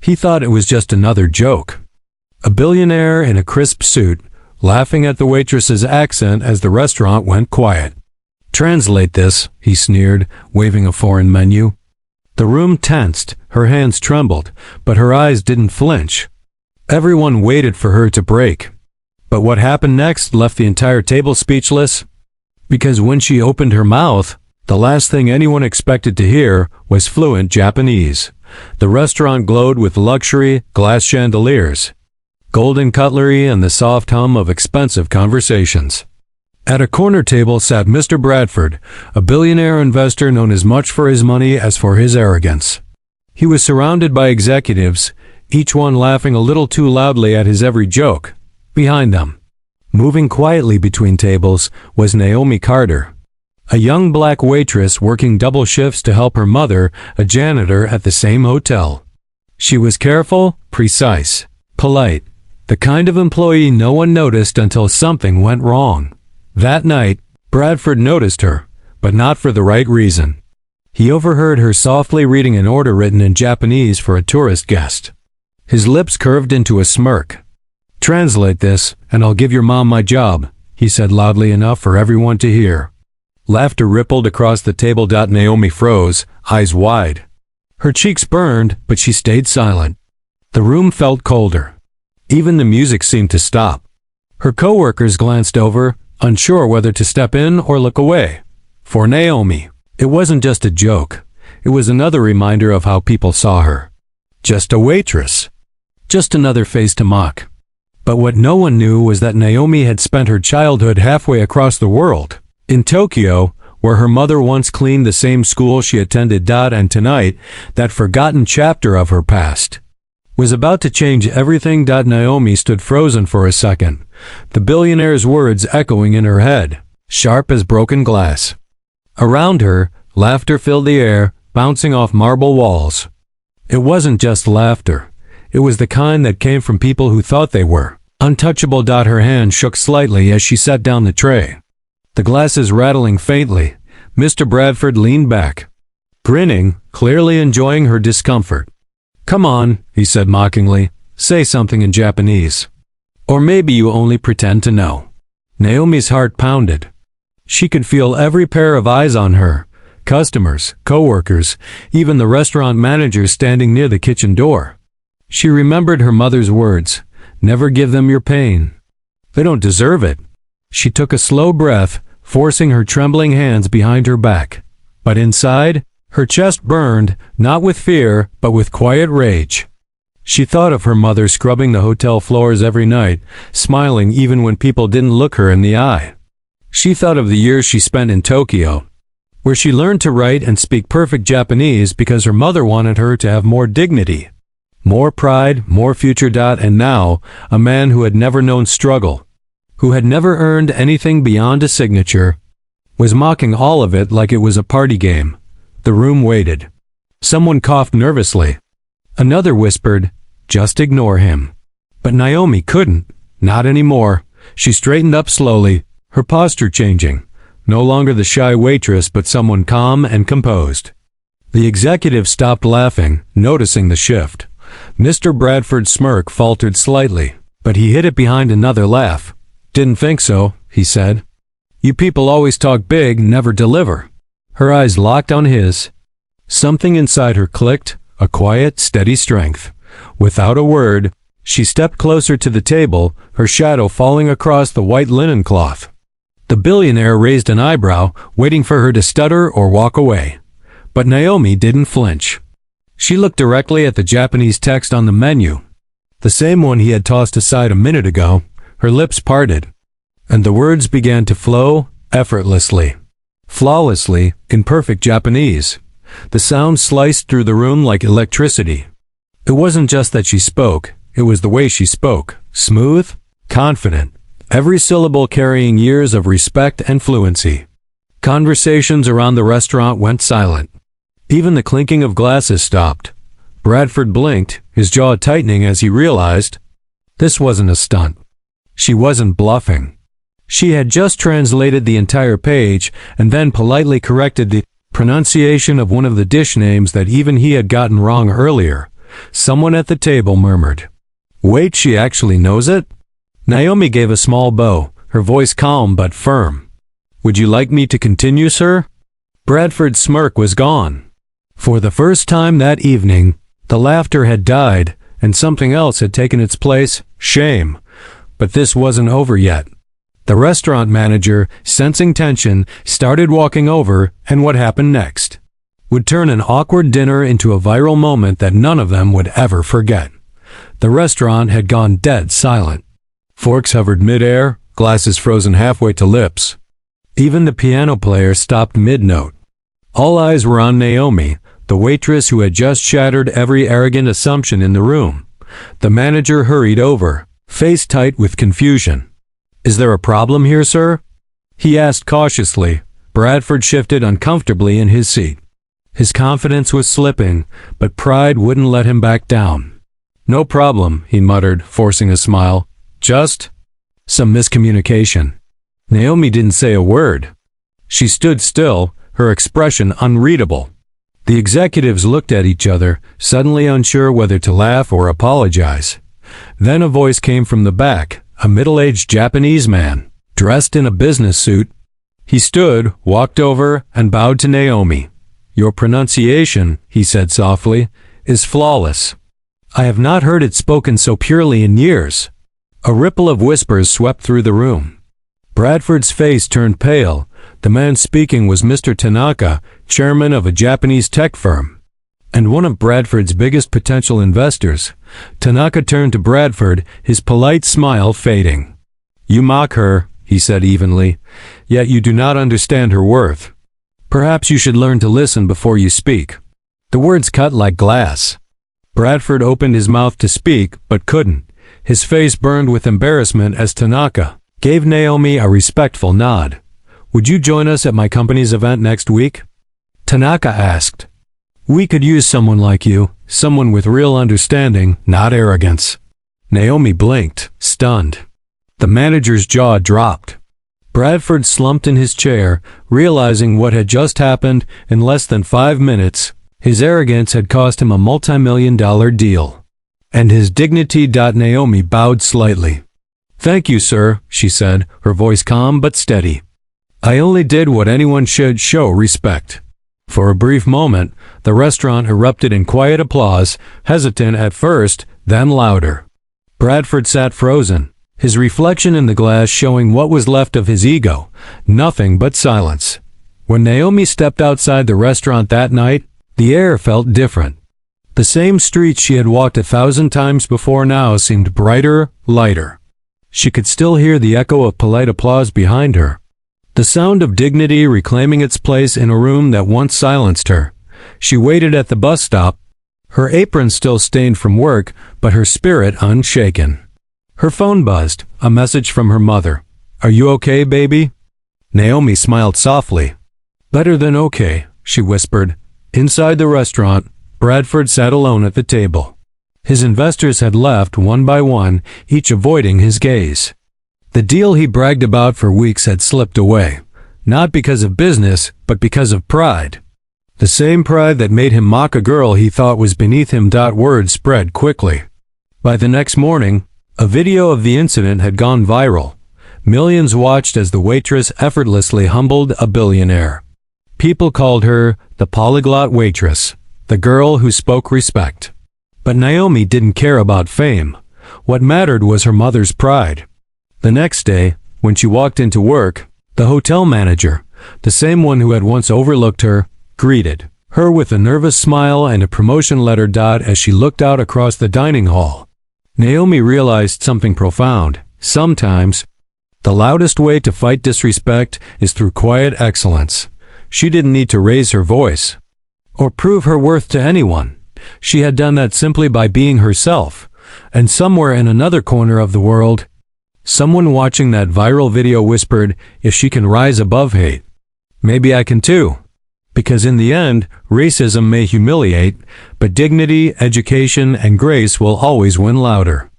He thought it was just another joke. A billionaire in a crisp suit, laughing at the waitress's accent as the restaurant went quiet. "Translate this," he sneered, waving a foreign menu. The room tensed, her hands trembled, but her eyes didn't flinch. Everyone waited for her to break. But what happened next left the entire table speechless. Because when she opened her mouth, the last thing anyone expected to hear was fluent Japanese. The restaurant glowed with luxury, glass chandeliers, golden cutlery, and the soft hum of expensive conversations. At a corner table sat Mr. Bradford, a billionaire investor known as much for his money as for his arrogance. He was surrounded by executives, each one laughing a little too loudly at his every joke. Behind them, moving quietly between tables, was Naomi Carter, a young black waitress working double shifts to help her mother, a janitor at the same hotel. She was careful, precise, polite, the kind of employee no one noticed until something went wrong. That night, Bradford noticed her, but not for the right reason. He overheard her softly reading an order written in Japanese for a tourist guest. His lips curved into a smirk. "Translate this, and I'll give your mom my job," he said loudly enough for everyone to hear. Laughter rippled across the table. Naomi froze, eyes wide. Her cheeks burned, but she stayed silent. The room felt colder. Even the music seemed to stop. Her coworkers glanced over, unsure whether to step in or look away. For Naomi, it wasn't just a joke. It was another reminder of how people saw her. Just a waitress. Just another face to mock. But what no one knew was that Naomi had spent her childhood halfway across the world. In Tokyo, where her mother once cleaned the same school she attended. And tonight, that forgotten chapter of her past was about to change everything. Naomi stood frozen for a second, the billionaire's words echoing in her head, sharp as broken glass. Around her, laughter filled the air, bouncing off marble walls. It wasn't just laughter. It was the kind that came from people who thought they were untouchable. Her hand shook slightly as she set down the tray. The glasses rattling faintly, Mr. Bradford leaned back, grinning, clearly enjoying her discomfort. "Come on," he said mockingly, "say something in Japanese. Or maybe you only pretend to know." Naomi's heart pounded. She could feel every pair of eyes on her, customers, coworkers, even the restaurant managers standing near the kitchen door. She remembered her mother's words, "Never give them your pain. They don't deserve it." She took a slow breath, forcing her trembling hands behind her back. But inside, her chest burned, not with fear, but with quiet rage. She thought of her mother scrubbing the hotel floors every night, smiling even when people didn't look her in the eye. She thought of the years she spent in Tokyo, where she learned to write and speak perfect Japanese because her mother wanted her to have more dignity, more pride, more future. And now, a man who had never known struggle, who had never earned anything beyond a signature, was mocking all of it like it was a party game. The room waited. Someone coughed nervously. Another whispered, "Just ignore him." But Naomi couldn't. Not anymore. She straightened up slowly, her posture changing. No longer the shy waitress, but someone calm and composed. The executive stopped laughing, noticing the shift. Mr. Bradford's smirk faltered slightly, but he hid it behind another laugh. "Didn't think so," he said. "You people always talk big, never deliver." Her eyes locked on his. Something inside her clicked, a quiet, steady strength. Without a word, she stepped closer to the table, her shadow falling across the white linen cloth. The billionaire raised an eyebrow, waiting for her to stutter or walk away. But Naomi didn't flinch. She looked directly at the Japanese text on the menu, the same one he had tossed aside a minute ago. Her lips parted, and the words began to flow effortlessly, flawlessly, in perfect Japanese. The sound sliced through the room like electricity. It wasn't just that she spoke, it was the way she spoke, smooth, confident, every syllable carrying years of respect and fluency. Conversations around the restaurant went silent. Even the clinking of glasses stopped. Bradford blinked, his jaw tightening as he realized this wasn't a stunt. She wasn't bluffing. She had just translated the entire page and then politely corrected the pronunciation of one of the dish names that even he had gotten wrong earlier. Someone at the table murmured, "Wait, she actually knows it?" Naomi gave a small bow, her voice calm but firm. "Would you like me to continue, sir?" Bradford's smirk was gone. For the first time that evening, the laughter had died, and something else had taken its place, shame. But this wasn't over yet. The restaurant manager, sensing tension, started walking over, and what happened next would turn an awkward dinner into a viral moment that none of them would ever forget. The restaurant had gone dead silent. Forks hovered mid-air, glasses frozen halfway to lips. Even the piano player stopped mid-note. All eyes were on Naomi, the waitress who had just shattered every arrogant assumption in the room. The manager hurried over, face tight with confusion. "Is there a problem here, sir?" he asked cautiously. Bradford shifted uncomfortably in his seat. His confidence was slipping, but pride wouldn't let him back down. "No problem," he muttered, forcing a smile. "Just some miscommunication." Naomi didn't say a word. She stood still, her expression unreadable. The executives looked at each other, suddenly unsure whether to laugh or apologize. Then a voice came from the back, a middle-aged Japanese man, dressed in a business suit. He stood, walked over, and bowed to Naomi. "Your pronunciation," he said softly, "is flawless. I have not heard it spoken so purely in years." A ripple of whispers swept through the room. Bradford's face turned pale. The man speaking was Mr. Tanaka, chairman of a Japanese tech firm, and one of Bradford's biggest potential investors. Tanaka turned to Bradford, his polite smile fading. "You mock her," he said evenly, "yet you do not understand her worth. Perhaps you should learn to listen before you speak." The words cut like glass. Bradford opened his mouth to speak, but couldn't. His face burned with embarrassment as Tanaka gave Naomi a respectful nod. "Would you join us at my company's event next week?" Tanaka asked. "We could use someone like you, someone with real understanding, not arrogance." Naomi blinked, stunned. The manager's jaw dropped. Bradford slumped in his chair, realizing what had just happened. In less than 5 minutes, his arrogance had cost him a multi-million-dollar deal. And his dignity. Naomi bowed slightly. "Thank you, sir," she said, her voice calm but steady. "I only did what anyone should: show respect." For a brief moment, the restaurant erupted in quiet applause, hesitant at first, then louder. Bradford sat frozen, his reflection in the glass showing what was left of his ego, nothing but silence. When Naomi stepped outside the restaurant that night, the air felt different. The same streets she had walked 1,000 times before now seemed brighter, lighter. She could still hear the echo of polite applause behind her, the sound of dignity reclaiming its place in a room that once silenced her. She waited at the bus stop, her apron still stained from work, but her spirit unshaken. Her phone buzzed, a message from her mother. "Are you okay, baby?" Naomi smiled softly. "Better than okay," she whispered. Inside the restaurant, Bradford sat alone at the table. His investors had left one by one, each avoiding his gaze. The deal he bragged about for weeks had slipped away, not because of business, but because of pride. The same pride that made him mock a girl he thought was beneath him. Word spread quickly. By the next morning, a video of the incident had gone viral. Millions watched as the waitress effortlessly humbled a billionaire. People called her the polyglot waitress, the girl who spoke respect. But Naomi didn't care about fame. What mattered was her mother's pride. The next day, when she walked into work, the hotel manager, the same one who had once overlooked her, greeted her with a nervous smile and a promotion letter. As she looked out across the dining hall, Naomi realized something profound. Sometimes, the loudest way to fight disrespect is through quiet excellence. She didn't need to raise her voice or prove her worth to anyone. She had done that simply by being herself. And somewhere in another corner of the world, someone watching that viral video whispered, "If she can rise above hate, maybe I can too." Because in the end, racism may humiliate, but dignity, education, and grace will always win louder.